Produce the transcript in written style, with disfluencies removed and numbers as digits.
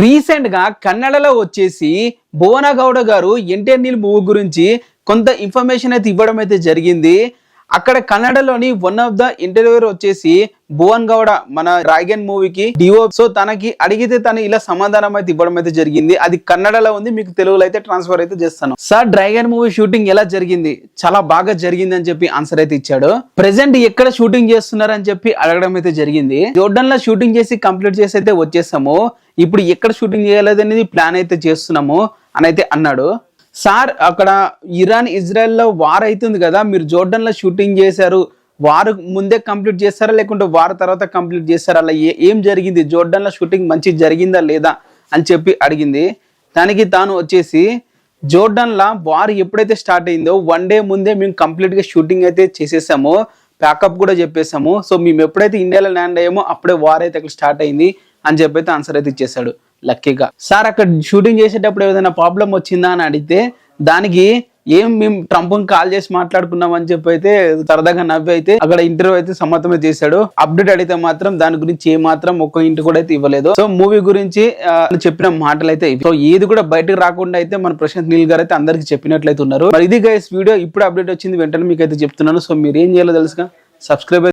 Recent గా కన్నడలో వచ్చేసి భువన గౌడ గారు ఎన్టీఆర్ నీల్ మూవీ గురించి కొంత ఇన్ఫర్మేషన్ అయితే ఇవ్వడం అయితే జరిగింది. అక్కడ కన్నడలోని వన్ ఆఫ్ ద ఇంటర్వ్యూర్ వచ్చేసి భువన్ గౌడ మన డ్రాగన్ మూవీకి డిఓ. సో తనకి అడిగితే తను ఇలా సమాధానం అయితే ఇవ్వడం అయితే జరిగింది. అది కన్నడలో ఉంది, మీకు తెలుగులో అయితే ట్రాన్స్ఫర్ అయితే చేస్తాను. సార్ డ్రాగన్ మూవీ షూటింగ్ ఎలా జరిగింది? చాలా బాగా జరిగింది అని చెప్పి ఆన్సర్ అయితే ఇచ్చాడు. ప్రెసెంట్ ఎక్కడ షూటింగ్ చేస్తున్నారు అని చెప్పి అడగడం అయితే జరిగింది. జోర్డన్ లో షూటింగ్ చేసి కంప్లీట్ చేసి అయితే వచ్చేసాము. ఇప్పుడు ఎక్కడ షూటింగ్ చేయాలి అనేది ప్లాన్ అయితే చేస్తున్నాము అని అయితే అన్నాడు. సార్ అక్కడ ఇరాన్ ఇజ్రాయెల్ లో వార్ అవుతుంది కదా, మీరు జోర్డన్ లో షూటింగ్ చేశారు, వారు ముందే కంప్లీట్ చేస్తారా లేకుంటే వార్ తర్వాత కంప్లీట్ చేస్తారా, అలా ఏం జరిగింది, జోర్డన్ లో షూటింగ్ మంచి జరిగిందా లేదా అని చెప్పి అడిగింది. దానికి తాను వచ్చేసి జోర్డన్ లా వార్ ఎప్పుడైతే స్టార్ట్ అయిందో 1 డే ముందే మేము కంప్లీట్ గా షూటింగ్ అయితే చేసేసాము, ప్యాకప్ కూడా చెప్పేసాము. సో మేము ఎప్పుడైతే ఇండియాలో ల్యాండ్ అయ్యామో అప్పుడే వార్ అయితే అక్కడ స్టార్ట్ అయింది అని చెప్పి అయితే ఆన్సర్ అయితే ఇచ్చేసాడు లక్కీగా. సార్ అక్కడ షూటింగ్ చేసేటప్పుడు ఏదైనా ప్రాబ్లం వచ్చిందా అని అడిగితే దానికి మేము ట్రంప్ కాల్ చేసి మాట్లాడుకున్నాం అని చెప్పి అయితే సరదాగా నవ్వి అయితే అక్కడ ఇంటర్వ్యూ అయితే సమ్మతమే చేశాడు. అప్డేట్ అడిగితే మాత్రం దాని గురించి ఏ మాత్రం ఒక్క ఇంటి కూడా అయితే ఇవ్వలేదు. సో మూవీ గురించి చెప్పిన మాటలు అయితే సో ఏది కూడా బయటకు రాకుండా అయితే మన ప్రశాంత్ నీల్ గారు అయితే అందరికి చెప్పినట్లయితే ఉన్నారు. మరి ఇది గైస్ వీడియో ఇప్పుడు అప్డేట్ వచ్చింది, వెంటనే మీకు అయితే చెప్తున్నాను. సో మీరు ఏం చేయాలో తెలుసుగా, సబ్స్క్రైబ్